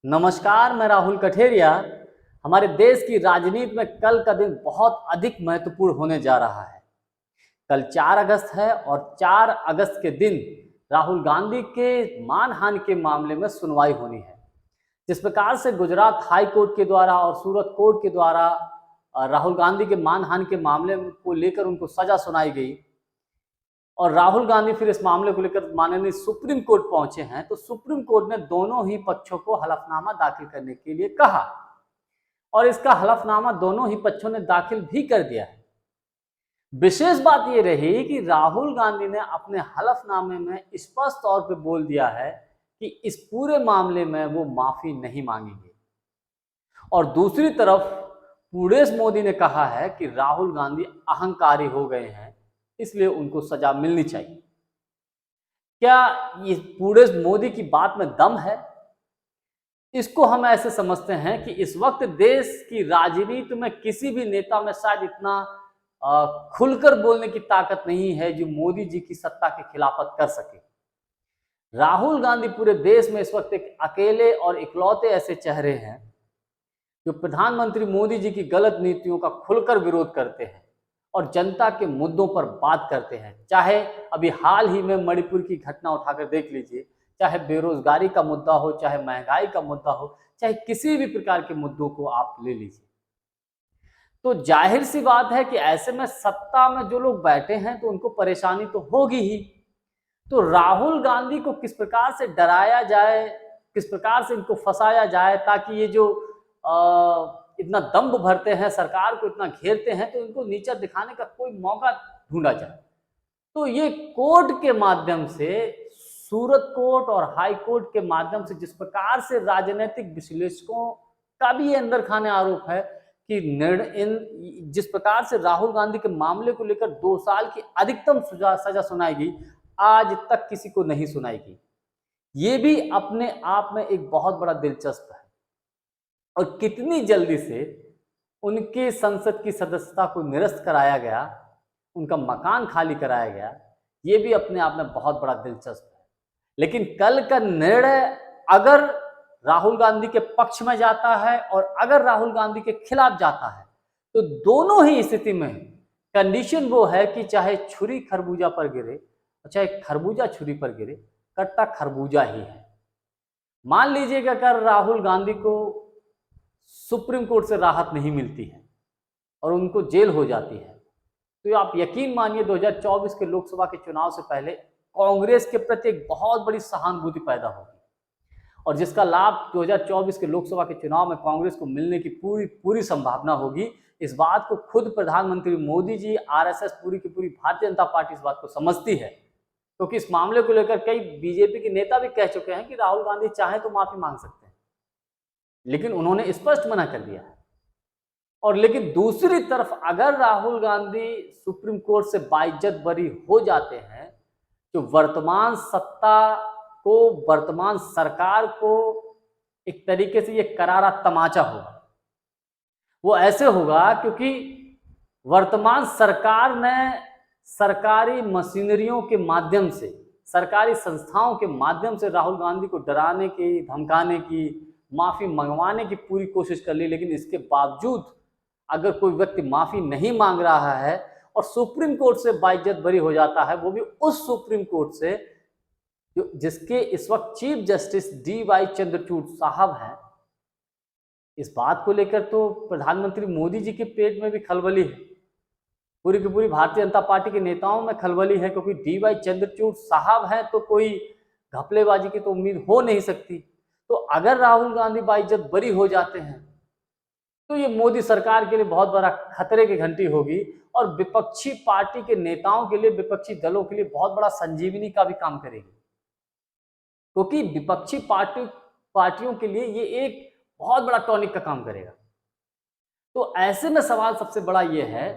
नमस्कार, मैं राहुल कठेरिया। हमारे देश की राजनीति में कल का दिन बहुत अधिक महत्वपूर्ण होने जा रहा है। कल 4 अगस्त है और 4 अगस्त के दिन राहुल गांधी के मानहानि के मामले में सुनवाई होनी है। जिस प्रकार से गुजरात हाई कोर्ट के द्वारा और सूरत कोर्ट के द्वारा राहुल गांधी के मानहानि के मामले को लेकर उनको सजा सुनाई गई और राहुल गांधी फिर इस मामले को लेकर माननीय सुप्रीम कोर्ट पहुंचे हैं, तो सुप्रीम कोर्ट ने दोनों ही पक्षों को हलफनामा दाखिल करने के लिए कहा और इसका हलफनामा दोनों ही पक्षों ने दाखिल भी कर दिया है। विशेष बात यह रही कि राहुल गांधी ने अपने हलफनामे में स्पष्ट तौर पर बोल दिया है कि इस पूरे मामले में वो माफी नहीं मांगेंगे और दूसरी तरफ पूरेश मोदी ने कहा है कि राहुल गांधी अहंकारी हो गए हैं, इसलिए उनको सजा मिलनी चाहिए। क्या ये पूरेश मोदी की बात में दम है? इसको हम ऐसे समझते हैं कि इस वक्त देश की राजनीति में किसी भी नेता में शायद इतना खुलकर बोलने की ताकत नहीं है जो मोदी जी की सत्ता की खिलाफत कर सके। राहुल गांधी पूरे देश में इस वक्त एक अकेले और इकलौते ऐसे चेहरे हैं जो प्रधानमंत्री मोदी जी की गलत नीतियों का खुलकर विरोध करते हैं और जनता के मुद्दों पर बात करते हैं। चाहे अभी हाल ही में मणिपुर की घटना उठाकर देख लीजिए, चाहे बेरोजगारी का मुद्दा हो, चाहे महंगाई का मुद्दा हो, चाहे किसी भी प्रकार के मुद्दों को आप ले लीजिए। तो जाहिर सी बात है कि ऐसे में सत्ता में जो लोग बैठे हैं तो उनको परेशानी तो होगी ही। तो राहुल गांधी को किस प्रकार से डराया जाए, किस प्रकार से इनको फंसाया जाए ताकि ये जो इतना दम्भ भरते हैं, सरकार को इतना घेरते हैं, तो इनको नीचा दिखाने का कोई मौका ढूंढा जाए। तो ये कोर्ट के माध्यम से, सूरत कोर्ट और हाई कोर्ट के माध्यम से जिस प्रकार से राजनीतिक विश्लेषकों का भी ये अंदर खाने आरोप है कि जिस प्रकार से राहुल गांधी के मामले को लेकर 2 साल की अधिकतम सजा सुनाई गई, आज तक किसी को नहीं सुनाई गई। ये भी अपने आप में एक बहुत बड़ा दिलचस्प है और कितनी जल्दी से उनके संसद की सदस्यता को निरस्त कराया गया, उनका मकान खाली कराया गया, ये भी अपने आप में बहुत बड़ा दिलचस्प है। लेकिन कल का निर्णय अगर राहुल गांधी के पक्ष में जाता है और अगर राहुल गांधी के खिलाफ जाता है, तो दोनों ही स्थिति में कंडीशन वो है कि चाहे छुरी खरबूजा पर गिरे और चाहे खरबूजा छुरी पर गिरे, कट्टा खरबूजा ही है। मान लीजिएगा अगर राहुल गांधी को सुप्रीम कोर्ट से राहत नहीं मिलती है और उनको जेल हो जाती है, तो आप यकीन मानिए 2024 के लोकसभा के चुनाव से पहले कांग्रेस के प्रति एक बहुत बड़ी सहानुभूति पैदा होगी और जिसका लाभ 2024 के लोकसभा के चुनाव में कांग्रेस को मिलने की पूरी संभावना होगी। इस बात को खुद प्रधानमंत्री मोदी जी, आरएसएस, पूरी की पूरी भारतीय जनता पार्टी इस बात को समझती है, क्योंकि इस मामले को लेकर कई बीजेपी के नेता भी कह चुके हैं कि राहुल गांधी चाहे तो माफी मांग सकते हैं, लेकिन उन्होंने स्पष्ट मना कर दिया है। और लेकिन दूसरी तरफ अगर राहुल गांधी सुप्रीम कोर्ट से बाइज्जत बरी हो जाते हैं, तो वर्तमान सत्ता को, वर्तमान सरकार को एक तरीके से ये करारा तमाचा होगा। वो ऐसे होगा क्योंकि वर्तमान सरकार ने सरकारी मशीनरियों के माध्यम से, सरकारी संस्थाओं के माध्यम से राहुल गांधी को डराने की, धमकाने की, माफी मंगवाने की पूरी कोशिश कर ली, लेकिन इसके बावजूद अगर कोई व्यक्ति माफी नहीं मांग रहा है और सुप्रीम कोर्ट से बाइज्जत बरी हो जाता है, वो भी उस सुप्रीम कोर्ट से जिसके इस वक्त चीफ जस्टिस DY चंद्रचूड़ साहब हैं, इस बात को लेकर तो प्रधानमंत्री मोदी जी के पेट में भी खलबली है, पूरी की पूरी भारतीय जनता पार्टी के नेताओं में खलबली है, क्योंकि DY चंद्रचूड़ साहब हैं तो कोई घपलेबाजी की तो उम्मीद हो नहीं सकती। तो अगर राहुल गांधी बाइज्जत बरी हो जाते हैं तो ये मोदी सरकार के लिए बहुत बड़ा खतरे की घंटी होगी और विपक्षी पार्टी के नेताओं के लिए, विपक्षी दलों के लिए बहुत बड़ा संजीवनी का भी काम करेगी, क्योंकि विपक्षी पार्टियों के लिए ये एक बहुत बड़ा टॉनिक का काम करेगा। तो ऐसे में सवाल सबसे बड़ा ये है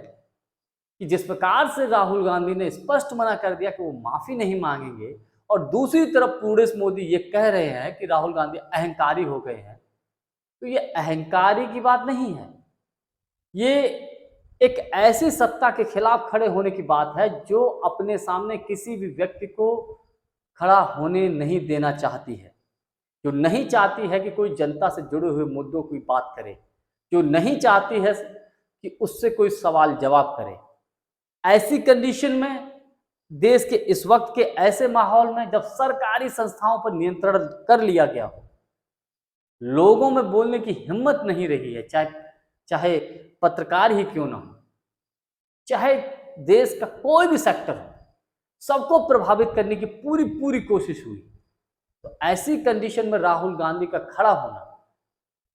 कि जिस प्रकार से राहुल गांधी ने स्पष्ट मना कर दिया कि वो माफी नहीं मांगेंगे और दूसरी तरफ पूरेश मोदी ये कह रहे हैं कि राहुल गांधी अहंकारी हो गए हैं, तो ये अहंकारी की बात नहीं है, ये एक ऐसी सत्ता के खिलाफ खड़े होने की बात है जो अपने सामने किसी भी व्यक्ति को खड़ा होने नहीं देना चाहती है। जो नहीं चाहती है कि कोई जनता से जुड़े हुए मुद्दों की बात करे, जो नहीं चाहती है कि उससे कोई सवाल जवाब करे। ऐसी कंडीशन में, देश के इस वक्त के ऐसे माहौल में जब सरकारी संस्थाओं पर नियंत्रण कर लिया गया हो, लोगों में बोलने की हिम्मत नहीं रही है, चाहे चाहे पत्रकार ही क्यों ना हो, चाहे देश का कोई भी सेक्टर हो, सबको प्रभावित करने की पूरी पूरी कोशिश हुई। तो ऐसी कंडीशन में राहुल गांधी का खड़ा होना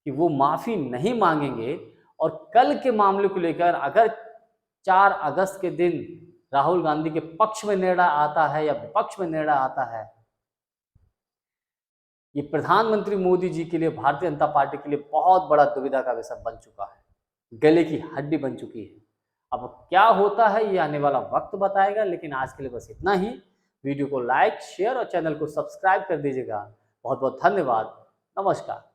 कि वो माफी नहीं मांगेंगे, और कल के मामले को लेकर अगर 4 अगस्त के दिन राहुल गांधी के पक्ष में निर्णय आता है या विपक्ष में निर्णय आता है, ये प्रधानमंत्री मोदी जी के लिए, भारतीय जनता पार्टी के लिए बहुत बड़ा दुविधा का विषय बन चुका है, गले की हड्डी बन चुकी है। अब क्या होता है ये आने वाला वक्त बताएगा, लेकिन आज के लिए बस इतना ही। वीडियो को लाइक, शेयर और चैनल को सब्सक्राइब कर दीजिएगा। बहुत बहुत धन्यवाद। नमस्कार।